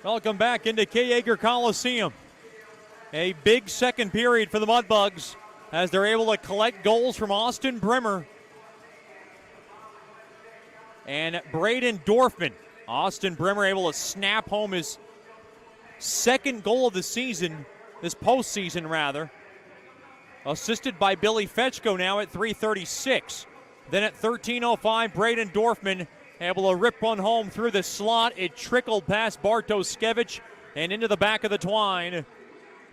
Welcome back into K. Yeager Coliseum. A big second period for the Mudbugs as they're able to collect goals from Austin Brimmer and Braden Dorfman. Austin Brimmer able to snap home his second goal of the season, this postseason rather. Assisted by Billy Fetchko now at 3:36. Then at 13:05, Braden Dorfman able to rip one home through the slot. It trickled past Bartoskevich and into the back of the twine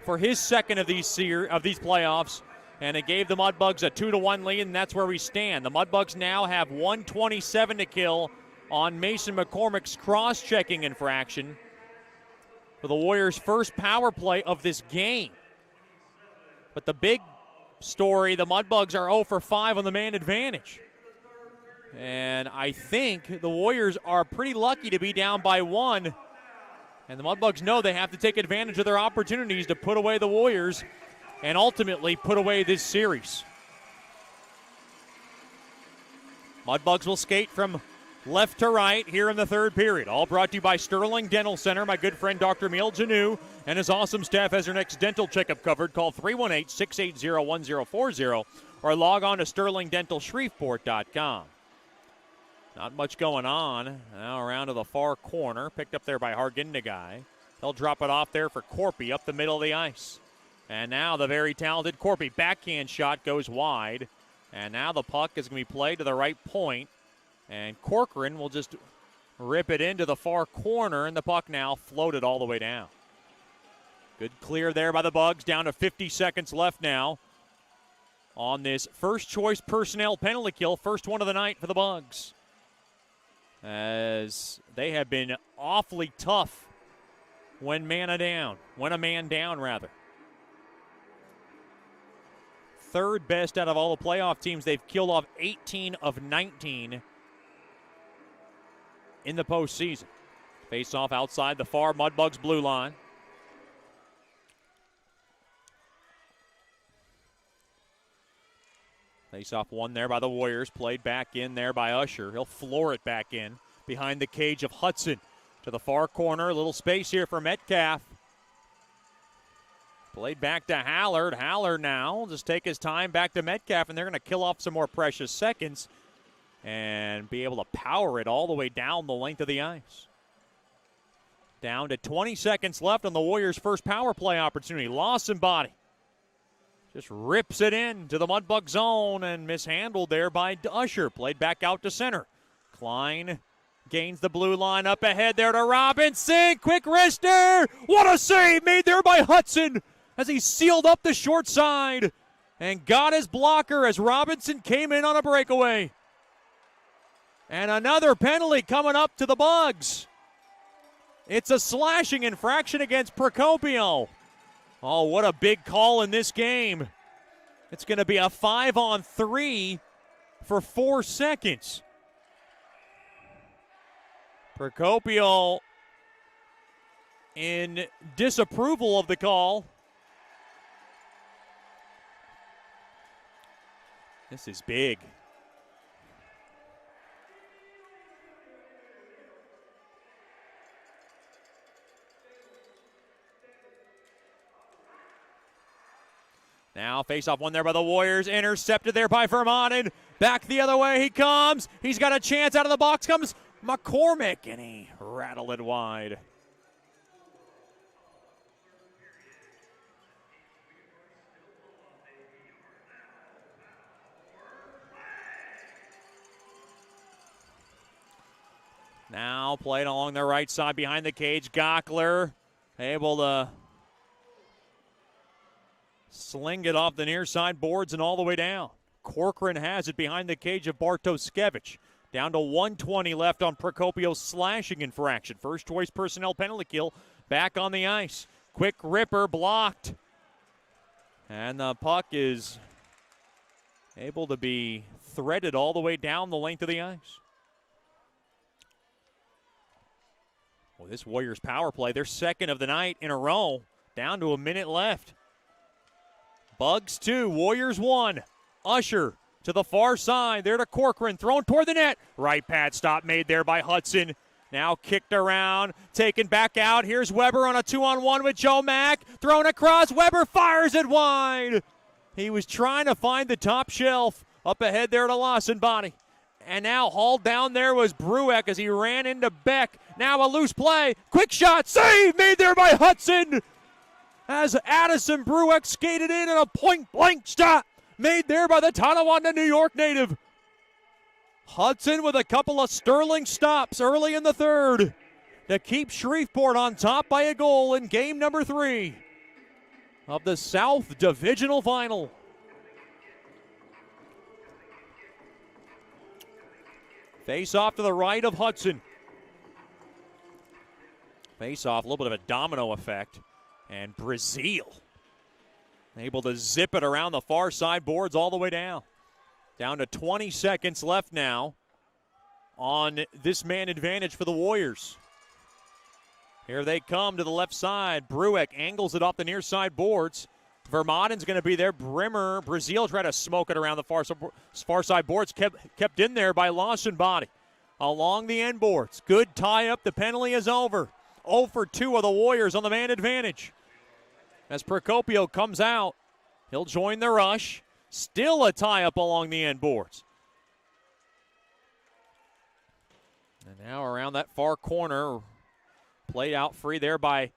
for his second of these playoffs. And it gave the Mudbugs a 2-1 lead, and that's where we stand. The Mudbugs now have 1:27 to kill on Mason McCormick's cross-checking infraction for the Warriors' first power play of this game. But the big story, the Mudbugs are 0 for 5 on the man advantage. And I think the Warriors are pretty lucky to be down by 1. And the Mudbugs know they have to take advantage of their opportunities to put away the Warriors and ultimately put away this series. Mudbugs will skate from left to right here in the third period. All brought to you by Sterling Dental Center. My good friend Dr. Emil Janu and his awesome staff has your next dental checkup covered. Call 318-680-1040 or log on to sterlingdentalshreveport.com. Not much going on. Now around to the far corner. Picked up there by Hargindagai. They'll drop it off there for Corpy up the middle of the ice. And now the very talented Corpy backhand shot goes wide. And now the puck is going to be played to the right point. And Corcoran will just rip it into the far corner. And the puck now floated all the way down. Good clear there by the Bugs. Down to 50 seconds left now on this first choice personnel penalty kill. First one of the night for the Bugs, as they have been awfully tough when a man down rather. Third best out of all the playoff teams. They've killed off 18 of 19 in the postseason. Face off outside the far Mudbugs blue line. Face off one there by the Warriors. Played back in there by Usher. He'll floor it back in behind the cage of Hudson to the far corner. A little space here for Metcalf. Played back to Hallard. Hallard now will just take his time back to Metcalf, and they're going to kill off some more precious seconds and be able to power it all the way down the length of the ice. Down to 20 seconds left on the Warriors' first power play opportunity. Lawson body just rips it in to the Mudbug zone and mishandled there by Usher. Played back out to center. Klein gains the blue line up ahead there to Robinson. Quick wrister. What a save made there by Hudson as he sealed up the short side and got his blocker as Robinson came in on a breakaway. And another penalty coming up to the Bugs. It's a slashing infraction against Procopio. Oh, what a big call in this game. It's going to be a 5-on-3 for 4 seconds. Procopio in disapproval of the call. This is big. Now face-off one there by the Warriors. Intercepted there by Vermanen. Back the other way he comes. He's got a chance. Out of the box comes McCormick, and he rattled it wide. Now played along the right side behind the cage. Gockler able to sling it off the near side boards and all the way down. Corcoran has it behind the cage of Bartoskevich. Down to 1:20 left on Procopio's slashing infraction. First choice personnel penalty kill back on the ice. Quick ripper blocked. And the puck is able to be threaded all the way down the length of the ice. Well, this Warriors power play, their second of the night in a row. Down to a minute left. Bugs 2, Warriors 1. Usher to the far side. There to Corcoran, thrown toward the net. Right pad stop made there by Hudson. Now kicked around, taken back out. Here's Weber on a 2-on-1 with Joe Mack. Thrown across, Weber fires it wide. He was trying to find the top shelf. Up ahead there to Lawson-Bonney. And now hauled down there was Brueck as he ran into Beck. Now a loose play. Quick shot, save made there by Hudson. As Addison Brueck skated in and a point-blank shot made there by the Tonawanda, New York native. Hudson with a couple of sterling stops early in the third to keep Shreveport on top by a goal in game number 3 of the South Divisional Final. Face off to the right of Hudson. Face off, a little bit of a domino effect. And Brazil able to zip it around the far side boards all the way down. Down to 20 seconds left now on this man advantage for the Warriors. Here they come to the left side. Brueck angles it off the near side boards. Vermaden's going to be there. Brazil tried to smoke it around the far side boards. Kept in there by Lawson-Bonney. Along the end boards. Good tie up. The penalty is over. 0 for 2 of the Warriors on the man advantage. As Procopio comes out, he'll join the rush. Still a tie-up along the end boards. And now around that far corner, played out free there by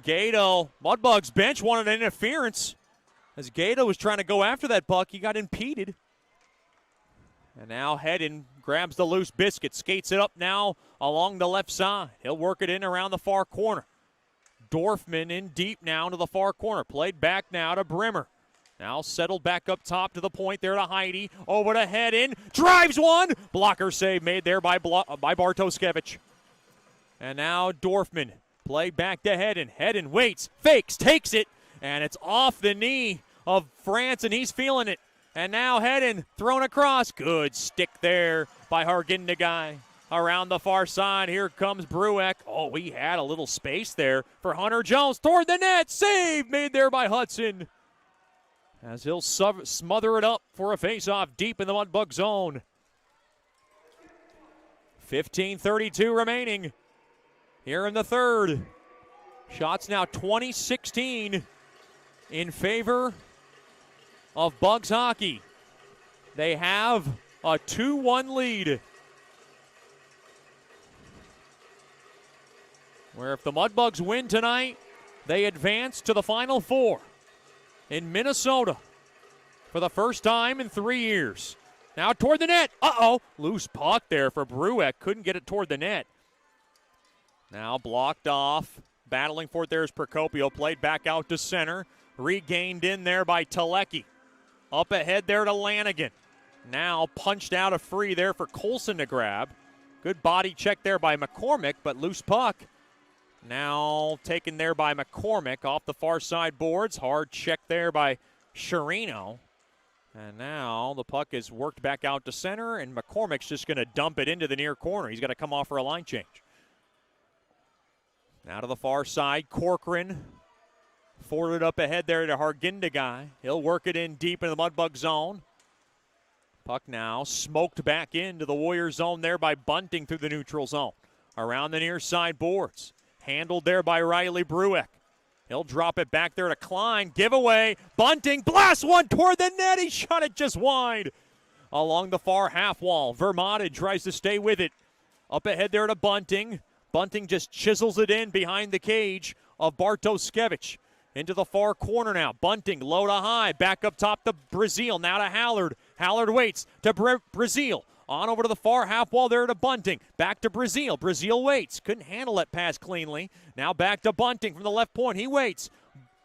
Gato. Mudbugs bench wanted an interference. As Gato was trying to go after that puck, he got impeded. And now Hedden grabs the loose biscuit, skates it up now along the left side. He'll work it in around the far corner. Dorfman in deep now to the far corner. Played back now to Brimmer. Now settled back up top to the point there to Heidi. Over to Hedden. Drives one. Blocker save made there by Bartoskevich. And now Dorfman. Play back to Hedden. Hedden waits, fakes, takes it. And it's off the knee of France, and he's feeling it. And now Hedden thrown across. Good stick there by Hargindagai. Around the far side, here comes Brueck. Oh, he had a little space there for Hunter Jones. Toward the net. Save made there by Hudson. As he'll smother it up for a face-off deep in the Mudbug zone. 15:32 remaining here in the third. Shots now 20-16 in favor of Bugs hockey. They have a 2-1 lead. Where if the Mudbugs win tonight, they advance to the Final Four in Minnesota for the first time in 3 years. Now toward the net. Uh-oh. Loose puck there for Brueck. Couldn't get it toward the net. Now blocked off. Battling for it there is Procopio. Played back out to center. Regained in there by Telecki. Up ahead there to Lanigan. Now punched out a free there for Colson to grab. Good body check there by McCormick, but loose puck. Now taken there by McCormick off the far side boards. Hard check there by Sherino. And now the puck is worked back out to center, and McCormick's just going to dump it into the near corner. He's got to come off for a line change. Now to the far side, Corcoran forwarded up ahead there to Hargindagai. He'll work it in deep in the Mudbug zone. Puck now smoked back into the Warriors zone there by Bunting through the neutral zone. Around the near side boards. Handled there by Riley Brueck. He'll drop it back there to Klein. Giveaway. Bunting blasts one toward the net. He shot it just wide. Along the far half wall. Vermated tries to stay with it. Up ahead there to Bunting. Bunting just chisels it in behind the cage of Bartoskevich. Into the far corner now. Bunting low to high. Back up top to Brazil. Now to Hallard. Hallard waits to Brazil. On over to the far half wall there to Bunting. Back to Brazil. Brazil waits. Couldn't handle that pass cleanly. Now back to Bunting from the left point. He waits.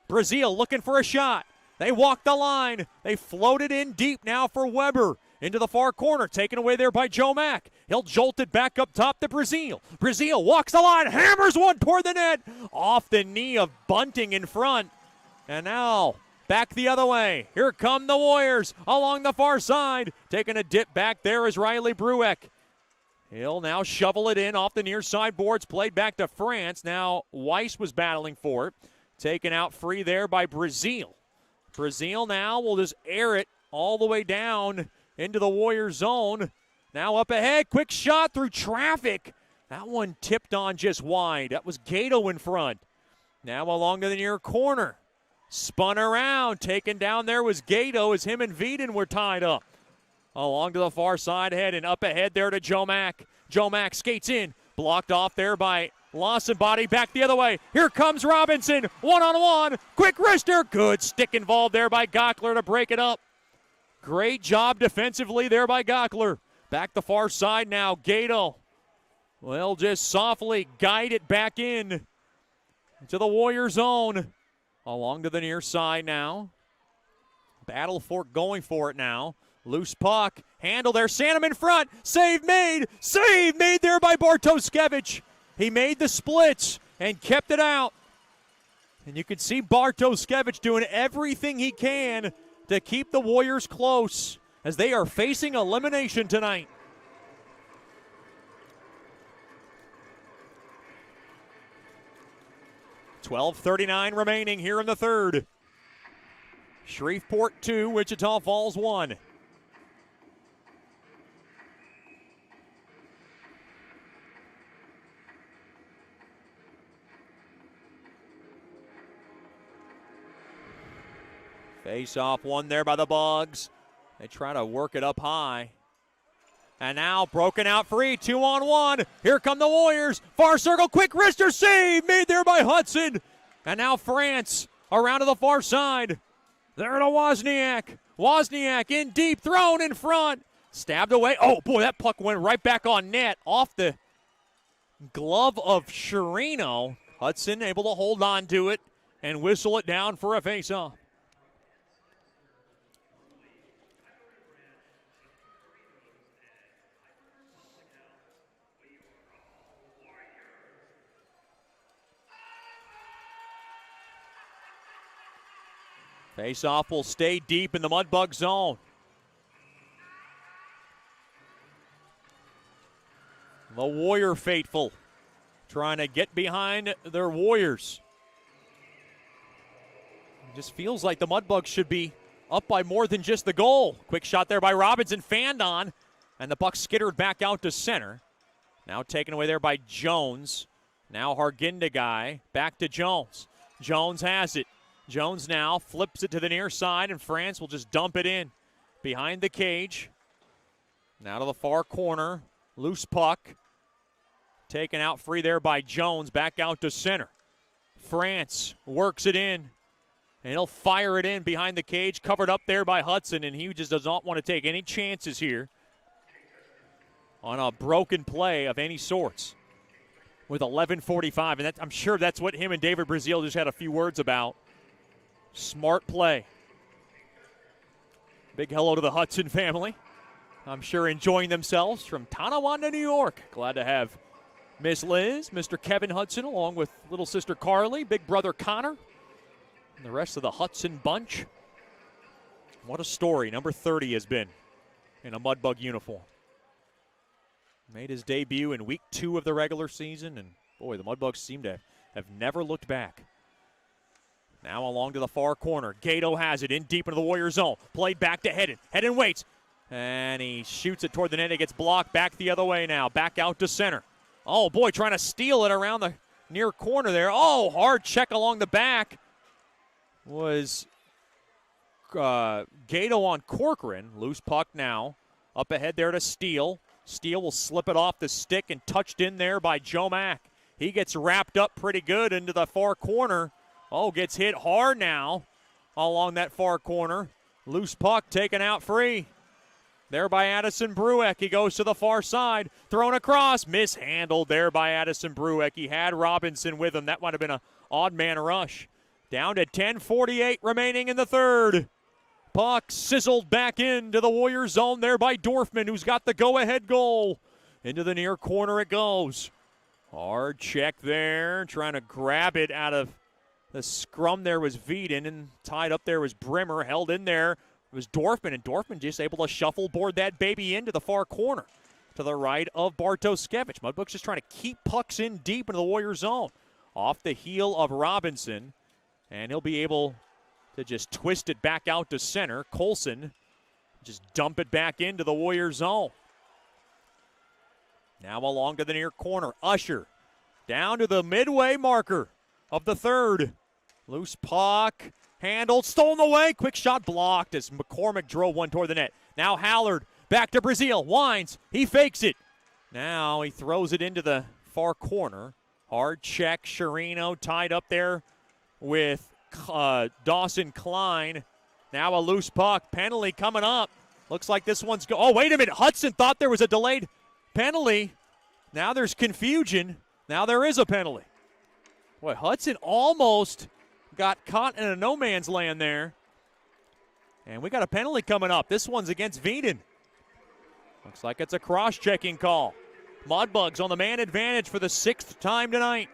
Brazil looking for a shot. They walk the line. They floated in deep now for Weber. Into the far corner. Taken away there by Joe Mack. He'll jolt it back up top to Brazil. Brazil walks the line. Hammers one toward the net. Off the knee of Bunting in front. And now back the other way. Here come the Warriors along the far side. Taking a dip back there is Riley Brueck. He'll now shovel it in off the near side boards. Played back to France. Now Weiss was battling for it. Taken out free there by Brazil. Brazil now will just air it all the way down into the Warrior zone. Now up ahead, quick shot through traffic. That one tipped on just wide. That was Gato in front. Now along to the near corner. Spun around, taken down there was Gato as him and Veden were tied up. Along to the far side head and up ahead there to Joe Mack. Joe Mack skates in, blocked off there by Lawson, body back the other way. Here comes Robinson, one-on-one, quick wrister. Good stick involved there by Gockler to break it up. Great job defensively there by Gockler. Back the far side now, Gato. Well, just softly guide it back in to the Warrior zone. Along to the near side now. Battle for going for it now. Loose puck, handle there, Santam in front, save made there by Bartoskevich. He made the splits and kept it out. And you can see Bartoskevich doing everything he can to keep the Warriors close as they are facing elimination tonight. .12:39 remaining here in the third. Shreveport 2, Wichita Falls 1. Face-off won there by the Bugs. They try to work it up high. And now broken out free, 2-on-1. Here come the Warriors. Far circle, quick wrister save made there by Hudson. And now France around to the far side. There to Wozniak. Wozniak in deep, thrown in front. Stabbed away. Oh, boy, that puck went right back on net off the glove of Chirino. Hudson able to hold on to it and whistle it down for a face-off. Face-off will stay deep in the Mudbug zone. The Warrior faithful trying to get behind their Warriors. It just feels like the Mudbugs should be up by more than just the goal. Quick shot there by Robinson, fanned on, and the puck skittered back out to center. Now taken away there by Jones. Now Harginda guy, back to Jones. Jones has it. Jones now flips it to the near side, and France will just dump it in behind the cage. Now to the far corner. Loose puck. Taken out free there by Jones. Back out to center. France works it in. And he'll fire it in behind the cage. Covered up there by Hudson, and he just does not want to take any chances here on a broken play of any sorts. With 11:45, and I'm sure that's what him and David Brazil just had a few words about. Smart play. Big hello to the Hudson family. I'm sure enjoying themselves from Tonawanda, New York. Glad to have Miss Liz, Mr. Kevin Hudson, along with little sister Carly, big brother Connor, and the rest of the Hudson bunch. What a story number 30 has been in a Mudbug uniform. Made his debut in week 2 of the regular season, and boy, the Mudbugs seem to have never looked back. Now along to the far corner. Gato has it in deep into the Warrior zone. Played back to Hedden. Hedden waits. And he shoots it toward the net. It gets blocked back the other way now. Back out to center. Oh, boy, trying to steal it around the near corner there. Oh, hard check along the back. Was Gato on Corcoran. Loose puck now. Up ahead there to Steele. Steele will slip it off the stick and touched in there by Joe Mack. He gets wrapped up pretty good into the far corner. Oh, gets hit hard now along that far corner. Loose puck taken out free. There by Addison Brueck. He goes to the far side. Thrown across. Mishandled there by Addison Brueck. He had Robinson with him. That might have been an odd man rush. Down to 10:48 remaining in the third. Puck sizzled back into the Warrior zone there by Dorfman, who's got the go-ahead goal. Into the near corner it goes. Hard check there. Trying to grab it out of the scrum there was Veden, and tied up there was Brimmer. Held in there it was Dorfman, and Dorfman just able to shuffleboard that baby into the far corner to the right of Bartoskevich. Mudbugs just trying to keep pucks in deep into the Warrior zone. Off the heel of Robinson, and he'll be able to just twist it back out to center. Colson Just dump it back into the Warrior zone. Now along to the near corner. Usher down to the midway marker of the third. Loose puck. Handled. Stolen away. Quick shot blocked as McCormick drove one toward the net. Now Hallard back to Brazil. Winds. He fakes it. Now he throws it into the far corner. Hard check. Sherino tied up there with Dawson Klein. Now a loose puck. Penalty coming up. Looks like this one's oh, wait a minute. Hudson thought there was a delayed penalty. Now there's confusion. Now there is a penalty. Boy, Hudson almost got caught in a no man's land there. And we got a penalty coming up. This one's against Veeden. Looks like it's a cross-checking call. Mudbugs on the man advantage for the 6th time tonight.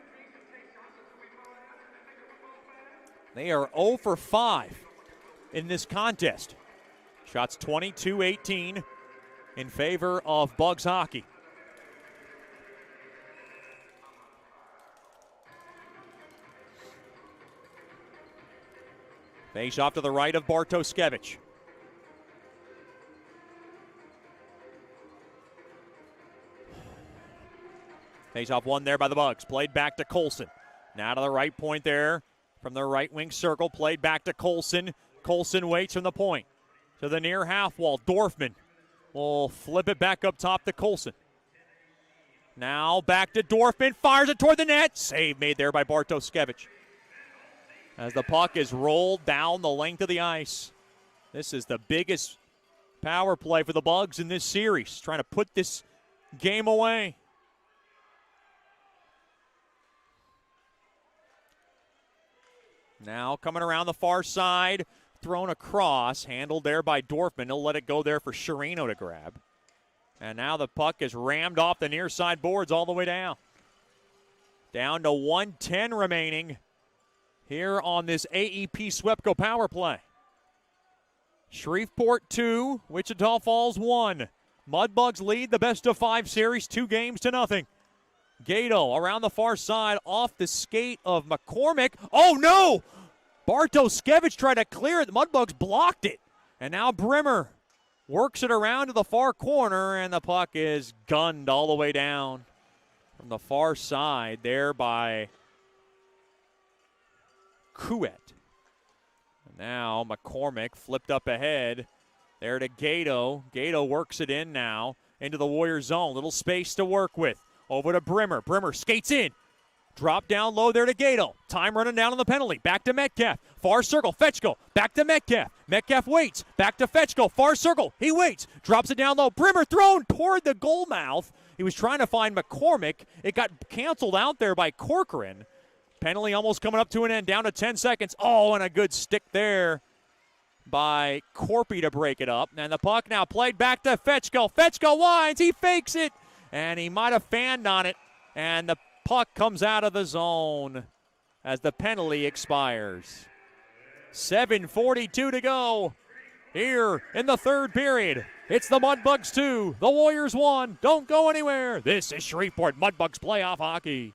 They are 0 for 5 in this contest. Shots 22-18 in favor of Bugs hockey. Face off to the right of Bartoskevich. Face off one there by the Bugs. Played back to Colson. Now to the right point there from the right wing circle. Played back to Colson. Colson waits from the point to the near half wall. Dorfman will flip it back up top to Colson. Now back to Dorfman. Fires it toward the net. Save made there by Bartoskevich. As the puck is rolled down the length of the ice. This is the biggest power play for the Bugs in this series. Trying to put this game away. Now coming around the far side. Thrown across. Handled there by Dorfman. He'll let it go there for Sherino to grab. And now the puck is rammed off the near side boards all the way down. Down to 1:10 remaining here on this AEP Swepco power play. Shreveport 2, Wichita Falls 1. Mudbugs lead the best of 5 series 2-0. Gato around the far side off the skate of McCormick. Oh no! Bartoskevich tried to clear it. The Mudbugs blocked it. And now Brimmer works it around to the far corner, and the puck is gunned all the way down from the far side there by Kuet. Now McCormick flipped up ahead there to Gato. Gato works it in now into the Warrior zone. Little space to work with. Over to Brimmer. Brimmer skates in. Drop down low there to Gato. Time running down on the penalty. Back to Metcalf. Far circle. Fetchko. Back to Metcalf. Metcalf waits. Back to Fetchko. Far circle. He waits. Drops it down low. Brimmer thrown toward the goal mouth. He was trying to find McCormick. It got canceled out there by Corcoran. Penalty almost coming up to an end. Down to 10 seconds. Oh, and a good stick there by Corpy to break it up. And the puck now played back to Fetchko. Fetchko winds. He fakes it. And he might have fanned on it. And the puck comes out of the zone as the penalty expires. 7:42 to go here in the third period. It's the Mudbugs 2, the Warriors 1. Don't go anywhere. This is Shreveport Mudbugs playoff hockey.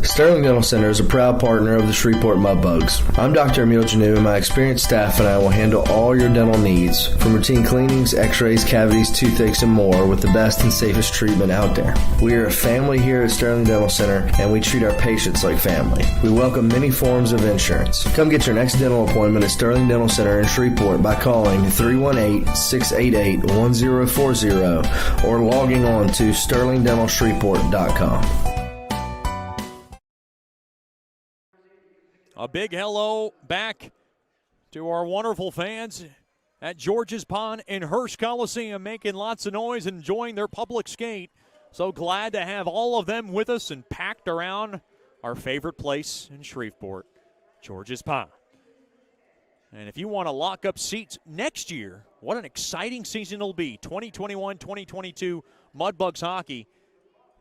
Sterling Dental Center is a proud partner of the Shreveport Mudbugs. I'm Dr. Emil Janu, and my experienced staff and I will handle all your dental needs, from routine cleanings, x-rays, cavities, toothaches, and more, with the best and safest treatment out there. We are a family here at Sterling Dental Center, and we treat our patients like family. We welcome many forms of insurance. Come get your next dental appointment at Sterling Dental Center in Shreveport by calling 318-688-1040 or logging on to sterlingdentalshreveport.com. A big hello back to our wonderful fans at George's Pond in Hirsch Coliseum, making lots of noise and enjoying their public skate. So glad to have all of them with us and packed around our favorite place in Shreveport, George's Pond. And if you want to lock up seats next year, what an exciting season it'll be. 2021-2022 Mudbugs hockey.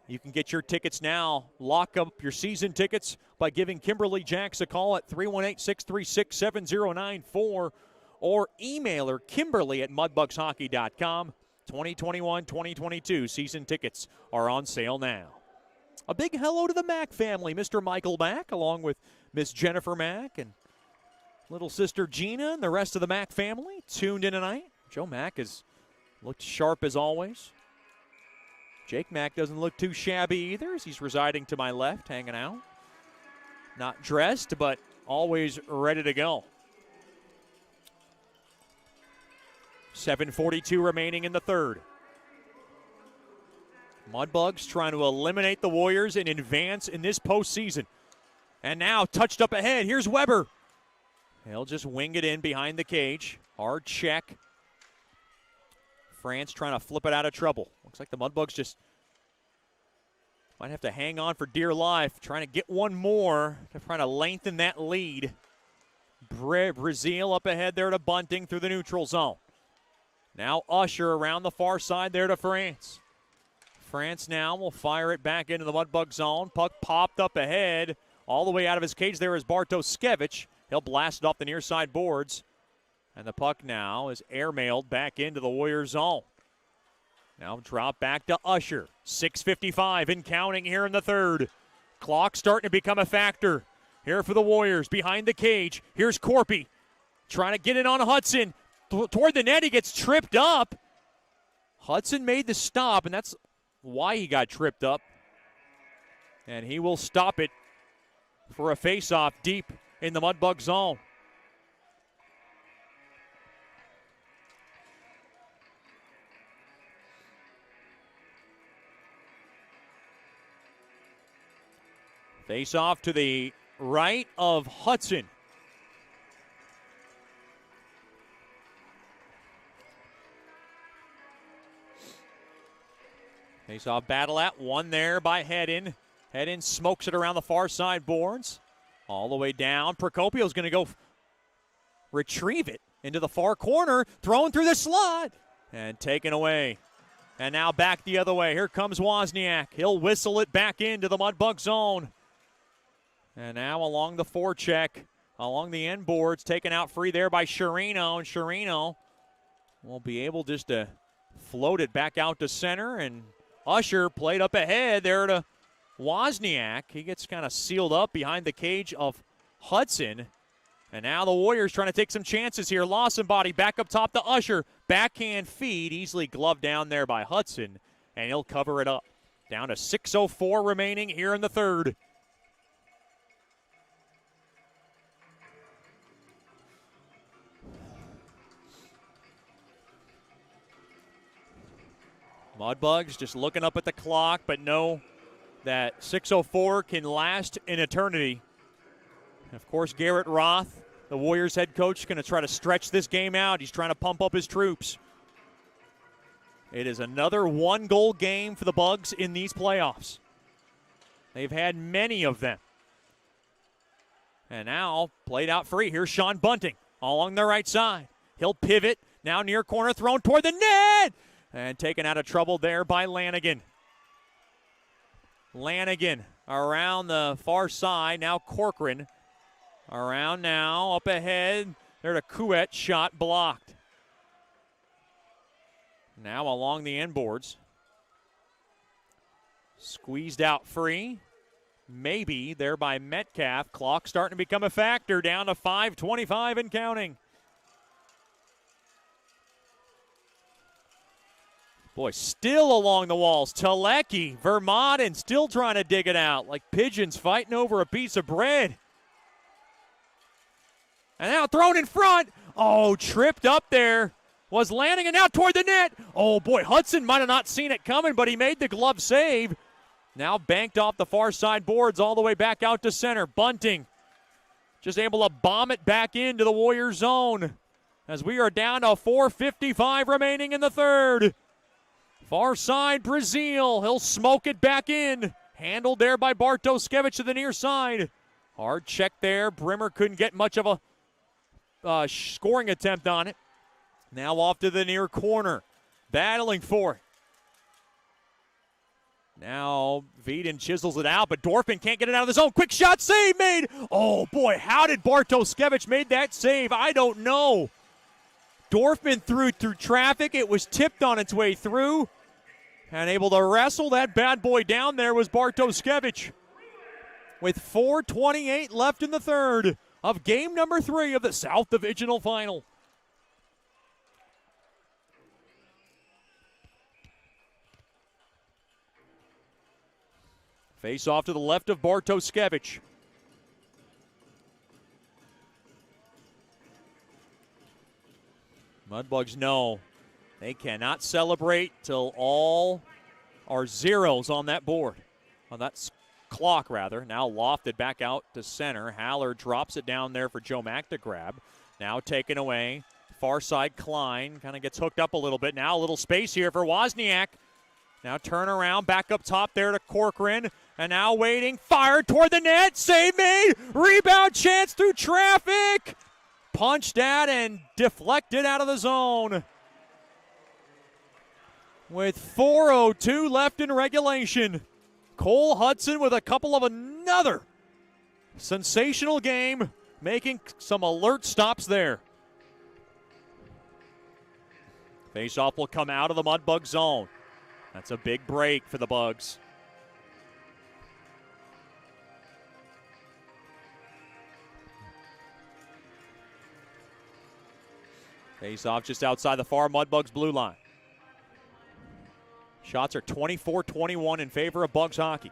You can get your tickets now. Lock up your season tickets by giving Kimberly Jacks a call at 318-636-7094 or email her kimberly@mudbugshockey.com. 2021-2022 season tickets are on sale now. A big hello to the Mack family, Mr. Michael Mack, along with Miss Jennifer Mack and Little sister Gina and the rest of the Mack family tuned in tonight. Joe Mack has looked sharp as always. Jake Mack doesn't look too shabby either as he's residing to my left, hanging out. Not dressed, but always ready to go. 7:42 remaining in the third. Mudbugs trying to eliminate the Warriors and advance in this postseason. And now touched up ahead. Here's Weber. He'll just wing it in behind the cage. Hard check. France trying to flip it out of trouble. Looks like the Mudbugs just might have to hang on for dear life, trying to get one more, trying to lengthen that lead. Brazil up ahead there to Bunting through the neutral zone. Now Usher around the far side there to France. France now will fire it back into the Mudbug zone. Puck popped up ahead. All the way out of his cage there is Bartoskevich. He'll blast it off the near side boards. And the puck now is airmailed back into the Warriors zone. Now drop back to Usher. 6:55 and counting here in the third. Clock starting to become a factor. Here for the Warriors behind the cage. Here's Corpy trying to get it on Hudson. Toward the net, he gets tripped up. Hudson made the stop, and that's why he got tripped up. And he will stop it for a face-off deep in the Mudbug zone. Face-off to the right of Hudson. Face-off battle at one there by Hedin. Hedin smokes it around the far side boards. All the way down. Procopio's going to go retrieve it into the far corner. Thrown through the slot. And taken away. And now back the other way. Here comes Wozniak. He'll whistle it back into the Mudbug zone. And now along the forecheck, along the end boards, taken out free there by Chirino. And Chirino will be able just to float it back out to center. And Usher played up ahead there to Wozniak. He gets kind of sealed up behind the cage of Hudson. And now the Warriors trying to take some chances here. Lawson body back up top to Usher. Backhand feed, easily gloved down there by Hudson. And he'll cover it up. Down to 6:04 remaining here in the third. Mudbugs just looking up at the clock, but know that 6:04 can last an eternity. Of course, Garrett Roth, the Warriors head coach, going to try to stretch this game out. He's trying to pump up his troops. It is another one-goal game for the Bugs in these playoffs. They've had many of them. And now, played out free. Here's Sean Bunting along the right side. He'll pivot. Now near corner, thrown toward the net. And taken out of trouble there by Lanigan. Lanigan around the far side. Now Corcoran around now. Up ahead. There to Couette. Shot blocked. Now along the end boards. Squeezed out free. Maybe there by Metcalf. Clock starting to become a factor. Down to 5:25 and counting. Boy, still along the walls. Telecki, Vermaelen still trying to dig it out like pigeons fighting over a piece of bread. And now thrown in front. Oh, tripped up there. Was landing and now toward the net. Oh, boy, Hudson might have not seen it coming, but he made the glove save. Now banked off the far side boards all the way back out to center. Bunting just able to bomb it back into the Warrior zone as we are down to 4:55 remaining in the third. Far side, Brazil. He'll smoke it back in. Handled there by Bartoskevich to the near side. Hard check there. Brimmer couldn't get much of a scoring attempt on it. Now off to the near corner. Battling for it. Now Vieden chisels it out, but Dorfman can't get it out of the zone. Quick shot, save made. Oh, boy, how did Bartoskevich make that save? I don't know. Dorfman threw through traffic. It was tipped on its way through. And able to wrestle that bad boy down there was Bartoskevich. With 4:28 left in the third. of game number 3 of the South Divisional Final. Face off to the left of Bartoskevich. Mudbugs know they cannot celebrate till all are zeros on that board. On that clock, rather. Now lofted back out to center. Haller drops it down there for Joe Mack to grab. Now taken away. Far side Klein kind of gets hooked up a little bit. Now a little space here for Wozniak. Now turn around, back up top there to Corcoran. And now waiting, fired toward the net. Save made. Rebound chance through traffic. Punched at and deflected out of the zone. With 4:02 left in regulation. Cole Hudson with a couple of another sensational game, making some alert stops there. Faceoff will come out of the Mudbug zone. That's a big break for the Bugs. Faceoff just outside the far Mudbugs blue line. Shots are 24-21 in favor of Bugs hockey.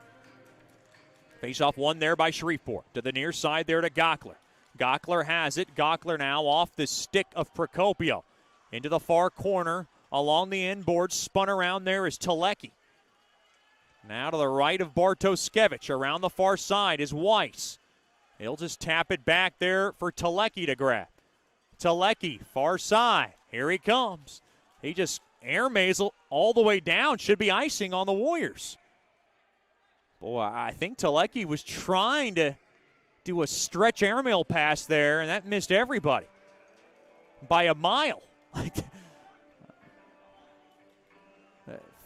Faceoff won there by Shreveport. To the near side there to Gockler. Gockler has it. Gockler now off the stick of Procopio. Into the far corner. Along the inboard. Spun around there is Telecki. Now to the right of Bartoskevich. Around the far side is Weiss. He'll just tap it back there for Telecki to grab. Telecki, far side. Here he comes. He just air mazel all the way down. Should be icing on the Warriors. Boy, I think Telecki was trying to do a stretch airmail pass there, and that missed everybody by a mile. It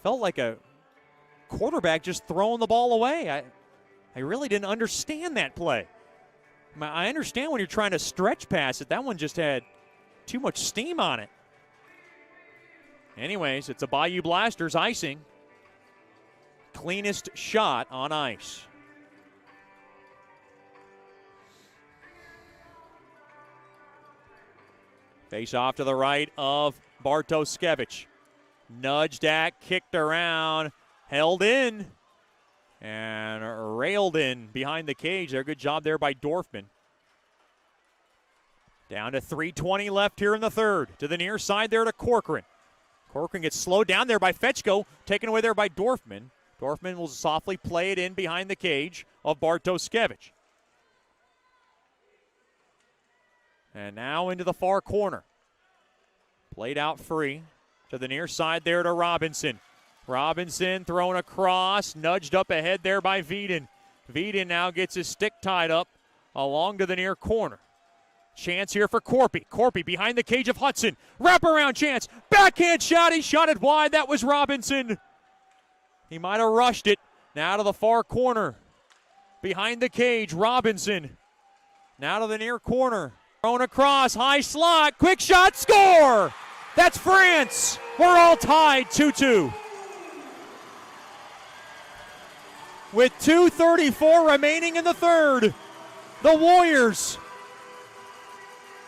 felt like a quarterback just throwing the ball away. I really didn't understand that play. I understand when you're trying to stretch pass it. That one just had too much steam on it. Anyways, it's a Bayou Blasters icing. Cleanest shot on ice. Face off to the right of Bartoskevich. Nudged at, kicked around, held in, and railed in behind the cage there. Good job there by Dorfman. Down to 3:20 left here in the third. To the near side there to Corcoran. Corcoran gets slowed down there by Fetchko, taken away there by Dorfman. Dorfman will softly play it in behind the cage of Bartoskevich. And now into the far corner. Played out free. To the near side there to Robinson. Robinson thrown across, nudged up ahead there by Veeden. Veeden now gets his stick tied up along to the near corner. Chance here for Corpy. Corpy behind the cage of Hudson. Wraparound chance. Backhand shot. He shot it wide. That was Robinson. He might have rushed it. Now to the far corner. Behind the cage, Robinson. Now to the near corner. Thrown across. High slot. Quick shot. Score! That's France. We're all tied 2-2. With 2:34 remaining in the third, the Warriors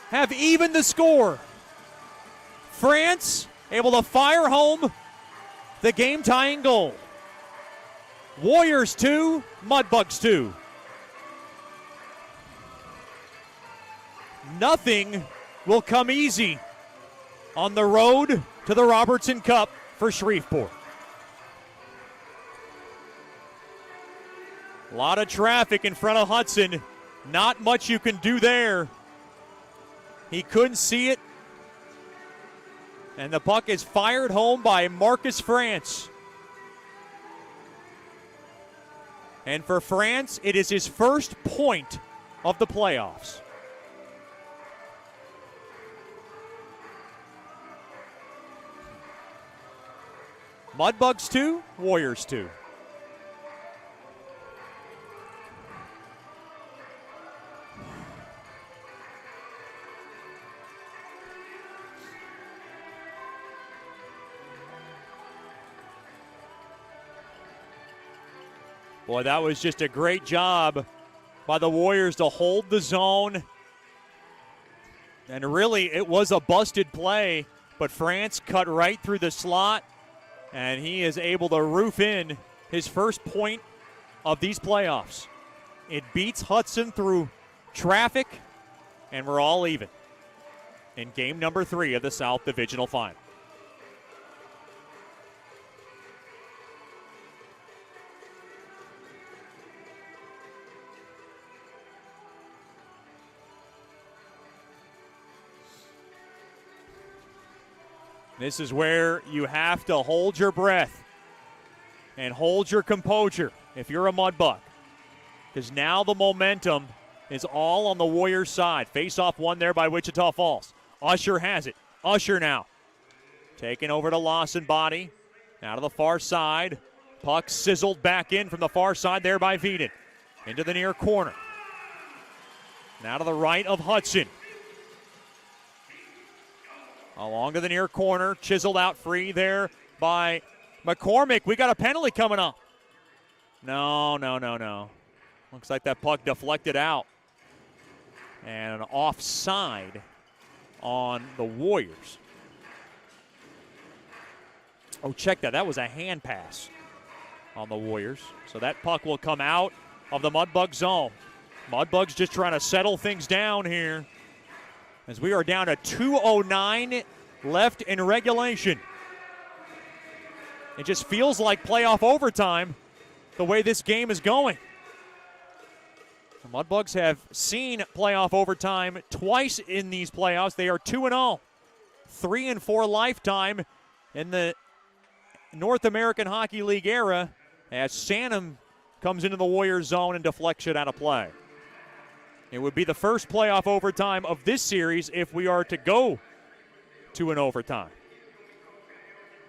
have evened the score. France able to fire home the game-tying goal. Warriors 2, Mudbugs 2. Nothing will come easy on the road to the Robertson Cup for Shreveport. A lot of traffic in front of Hudson. Not much you can do there. He couldn't see it. And the puck is fired home by Marcus France. And for France, it is his first point of the playoffs. Mudbugs 2, Warriors 2. Boy, that was just a great job by the Warriors to hold the zone And really, it was a busted play, but France cut right through the slot, and he is able to roof in his first point of these playoffs. It beats Hudson through traffic, and we're all even in game number 3 of the South Divisional Final. This is where you have to hold your breath and hold your composure if you're a Mudbug, because now the momentum is all on the Warriors' side. Face-off won there by Wichita Falls. Usher has it. Usher now taking over to Lawson body. Now to the far side. Puck sizzled back in from the far side there by Veeden. Into the near corner. Now to the right of Hudson. Along to the near corner. Chiseled out free there by McCormick. We got a penalty coming up. No. Looks like that puck deflected out. And an offside on the Warriors. Oh, check that. That was a hand pass on the Warriors. So that puck will come out of the Mudbug zone. Mudbugs just trying to settle things down here as we are down to 2:09 left in regulation. It just feels like playoff overtime the way this game is going. The Mudbugs have seen playoff overtime twice in these playoffs. They are 2-0, 3-4 lifetime in the North American Hockey League era as Sanum comes into the Warriors zone and deflects it out of play. It would be the first playoff overtime of this series if we are to go to an overtime.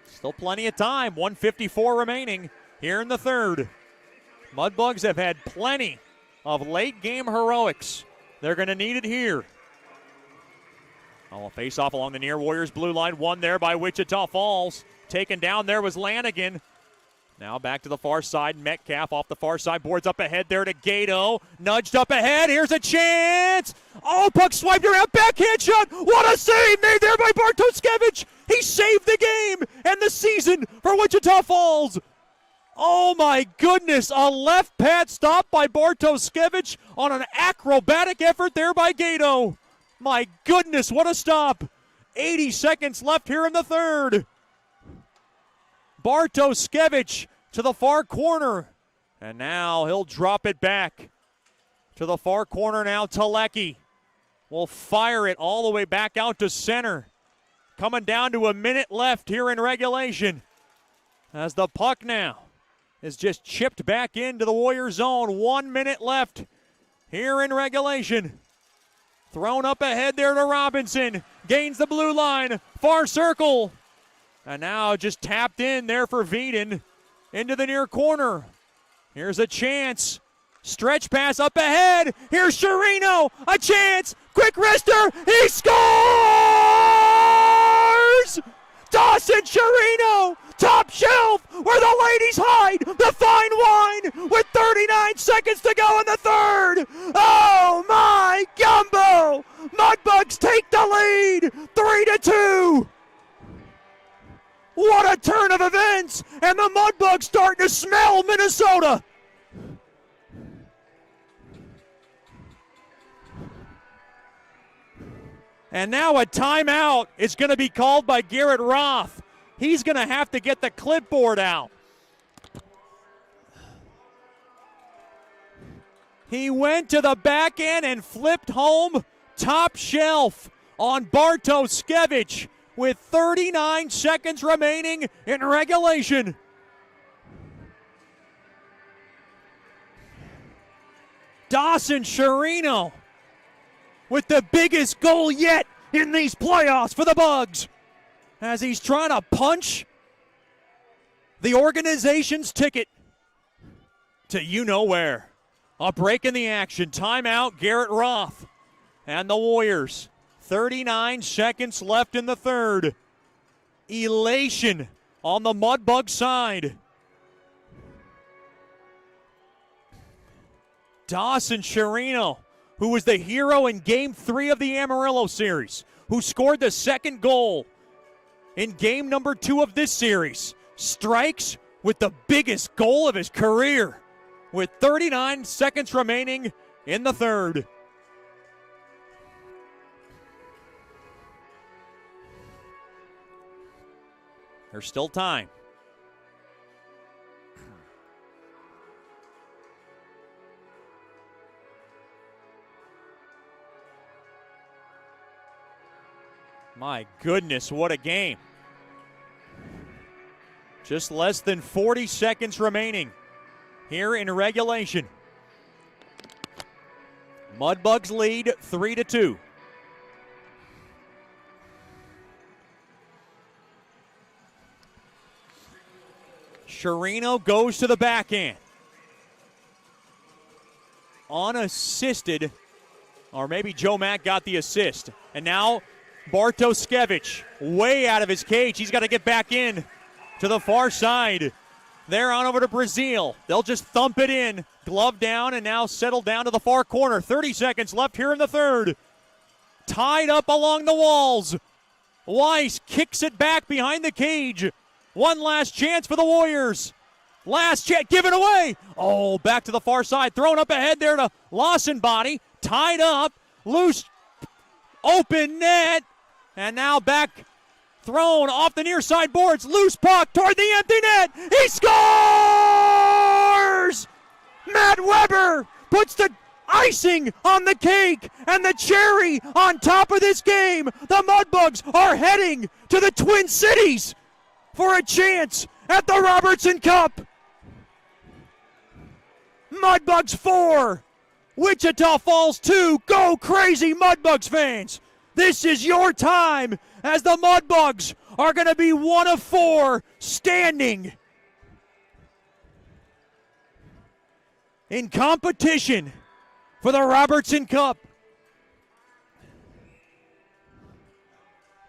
Still plenty of time, 1:54 remaining here in the third. Mudbugs have had plenty of late-game heroics. They're going to need it here. A face-off along the near Warriors blue line, won there by Wichita Falls. Taken down there was Lanigan. Now back to the far side. Metcalf off the far side. Boards up ahead there to Gato. Nudged up ahead. Here's a chance. Oh, puck swiped around. Backhand shot. What a save made there by Bartoszewicz. He saved the game and the season for Wichita Falls. Oh, my goodness. A left pad stop by Bartoszewicz on an acrobatic effort there by Gato. My goodness, what a stop. 80 seconds left here in the third. Bartoszewicz to the far corner. And now he'll drop it back to the far corner now. Telecki will fire it all the way back out to center. Coming down to a minute left here in regulation. As the puck now is just chipped back into the Warrior zone. 1 minute left here in regulation. Thrown up ahead there to Robinson. Gains the blue line. Far circle. And now just tapped in there for Veeden into the near corner. Here's a chance. Stretch pass up ahead. Here's Chirino. A chance. Quick wrister. He scores! Dawson Chirino. Top shelf where the ladies hide. The fine wine with 39 seconds to go in the third. Oh my gumbo. Mudbugs take the lead. 3-2. What a turn of events! And the Mudbugs starting to smell Minnesota. And now a timeout is going to be called by Garrett Roth. He's going to have to get the clipboard out. He went to the back end and flipped home top shelf on Bartoszewicz with 39 seconds remaining in regulation. Dawson Chirino with the biggest goal yet in these playoffs for the Bugs as he's trying to punch the organization's ticket to you-know-where. A break in the action. Timeout, Garrett Roth and the Warriors. 39 seconds left in the third. Elation on the Mudbug side. Dawson Chirino, who was the hero in Game 3 of the Amarillo series, who scored the second goal in Game number 2 of this series, strikes with the biggest goal of his career with 39 seconds remaining in the third. There's still time. My goodness, what a game. Just less than 40 seconds remaining here in regulation. Mudbugs lead 3-2. Shreveport goes to the backhand. Unassisted, or maybe Joe Mack got the assist. And now Bartoskevich way out of his cage. He's got to get back in to the far side. They're on over to Brazil. They'll just thump it in. Glove down and now settle down to the far corner. 30 seconds left here in the third. Tied up along the walls. Weiss kicks it back behind the cage. One last chance for the Warriors. Last chance, given away. Oh, back to the far side. Thrown up ahead there to Lawson body. Tied up. Loose. Open net. And now back. Thrown off the near side boards. Loose puck toward the empty net. He scores! Matt Weber puts the icing on the cake and the cherry on top of this game. The Mudbugs are heading to the Twin Cities for a chance at the Robertson Cup. Mudbugs 4, Wichita Falls 2. Go crazy, Mudbugs fans. This is your time as the Mudbugs are going to be 1 of 4 standing in competition for the Robertson Cup.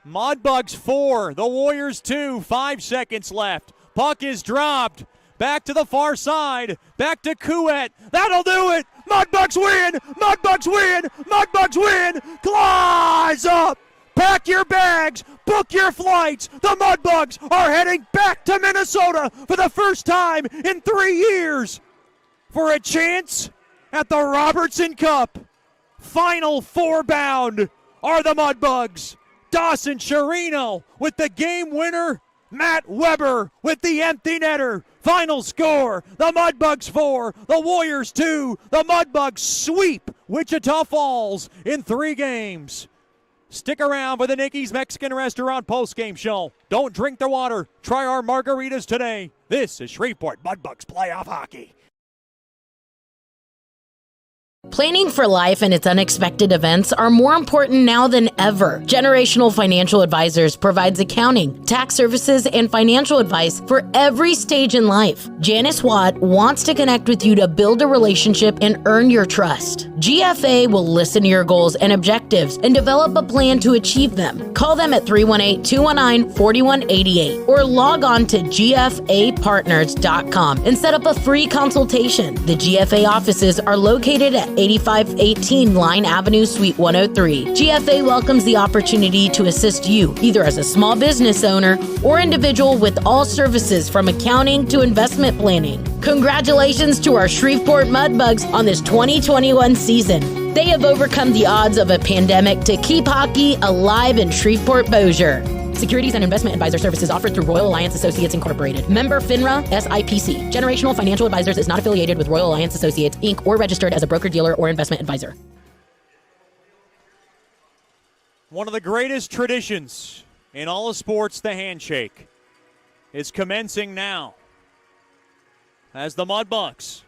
Mudbugs 4, the Warriors 2, 5 seconds left. Puck is dropped. Back to the far side. Back to Couette. That'll do it. Mudbugs win. Mudbugs win. Mudbugs win. Claws up. Pack your bags. Book your flights. The Mudbugs are heading back to Minnesota for the first time in 3 years for a chance at the Robertson Cup. Final 4 bound are the Mudbugs. Dawson Chirino with the game winner. Matt Weber with the empty netter. Final score, the Mudbugs 4, the Warriors 2. The Mudbugs sweep Wichita Falls in 3 games. Stick around for the Nicky's Mexican Restaurant postgame show. Don't drink the water. Try our margaritas today. This is Shreveport Mudbugs playoff hockey. Planning for life and its unexpected events are more important now than ever. Generational Financial Advisors provides accounting, tax services, and financial advice for every stage in life. Janice Watt wants to connect with you to build a relationship and earn your trust. GFA will listen to your goals and objectives and develop a plan to achieve them. Call them at 318-219-4188 or log on to gfapartners.com and set up a free consultation. The GFA offices are located at 8518 Line Avenue, Suite 103. GFA welcomes the opportunity to assist you, either as a small business owner or individual, with all services from accounting to investment planning. Congratulations to our Shreveport Mudbugs on this 2021 season. They have overcome the odds of a pandemic to keep hockey alive in Shreveport Bossier. Securities and investment advisor services offered through Royal Alliance Associates Incorporated. Member FINRA SIPC. Generational Financial Advisors is not affiliated with Royal Alliance Associates, Inc. or registered as a broker-dealer or investment advisor. One of the greatest traditions in all of sports, the handshake, is commencing now as the Mudbugs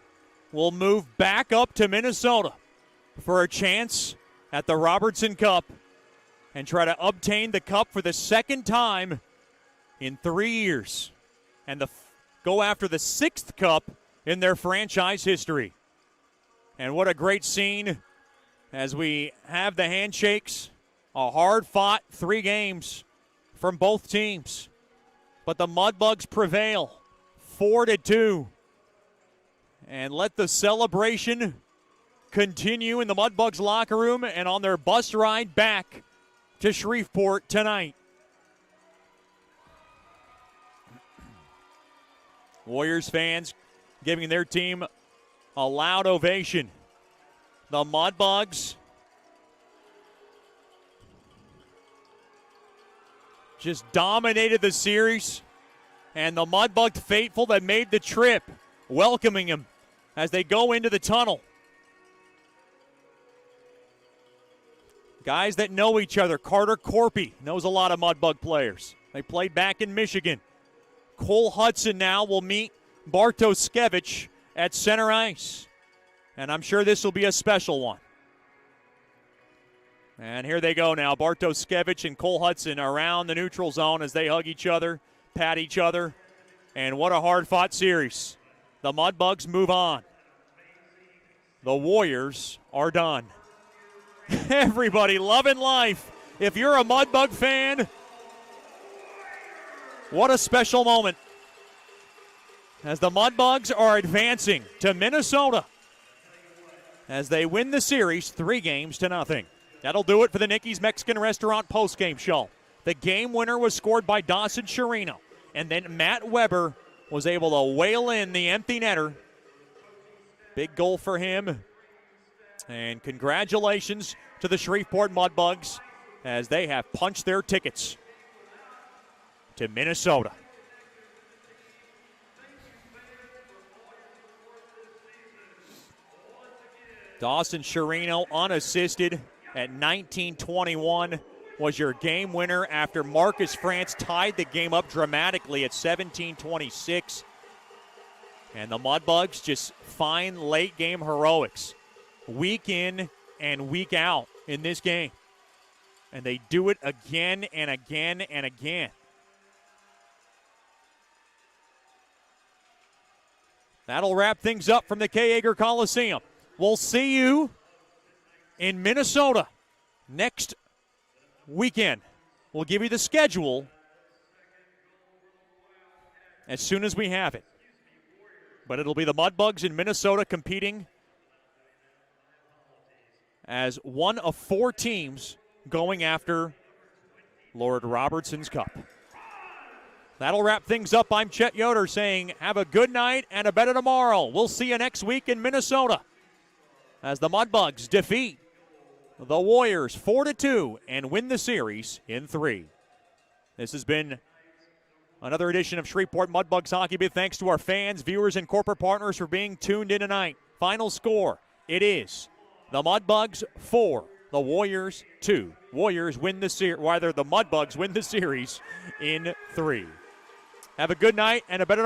will move back up to Minnesota for a chance at the Robertson Cup and try to obtain the cup for the second time in 3 years and go after the 6th cup in their franchise history. And what a great scene as we have the handshakes. A hard-fought 3 games from both teams. But the Mudbugs prevail 4-2. And let the celebration continue in the Mudbugs locker room and on their bus ride back to Shreveport tonight. Warriors fans giving their team a loud ovation. The Mudbugs just dominated the series, and the Mudbug faithful that made the trip welcoming him as they go into the tunnel. Guys that know each other. Carter Corpy knows a lot of Mudbug players. They played back in Michigan. Cole Hudson now will meet Bartoskevich at center ice. And I'm sure this will be a special one. And here they go now. Bartoskevich and Cole Hudson around the neutral zone as they hug each other, pat each other. And what a hard-fought series. The Mudbugs move on. The Warriors are done. Everybody loving life. If you're a Mudbug fan, what a special moment. As the Mudbugs are advancing to Minnesota as they win the series 3-0. That'll do it for the Nicky's Mexican Restaurant postgame show. The game winner was scored by Dawson Chirino, and then Matt Weber was able to whale in the empty netter. Big goal for him. And congratulations to the Shreveport Mudbugs as they have punched their tickets to Minnesota. Dawson Chirino unassisted at 19:21 was your game winner after Marcus France tied the game up dramatically at 17:26. And the Mudbugs just fine late game heroics week in and week out in this game. And they do it again and again and again. That'll wrap things up from the K. Yeager Coliseum. We'll see you in Minnesota next weekend. We'll give you the schedule as soon as we have it. But it'll be the Mudbugs in Minnesota competing as one of 4 teams going after Lord Robertson's Cup. That'll wrap things up. I'm Chet Yoder saying have a good night and a better tomorrow. We'll see you next week in Minnesota as the Mudbugs defeat the Warriors 4-2 and win the series in 3. This has been another edition of Shreveport Mudbugs Hockey. Big thanks to our fans, viewers, and corporate partners for being tuned in tonight. Final score, it is the Mudbugs 4, the Warriors 2. Warriors win the series, rather the Mudbugs win the series in 3. Have a good night and a better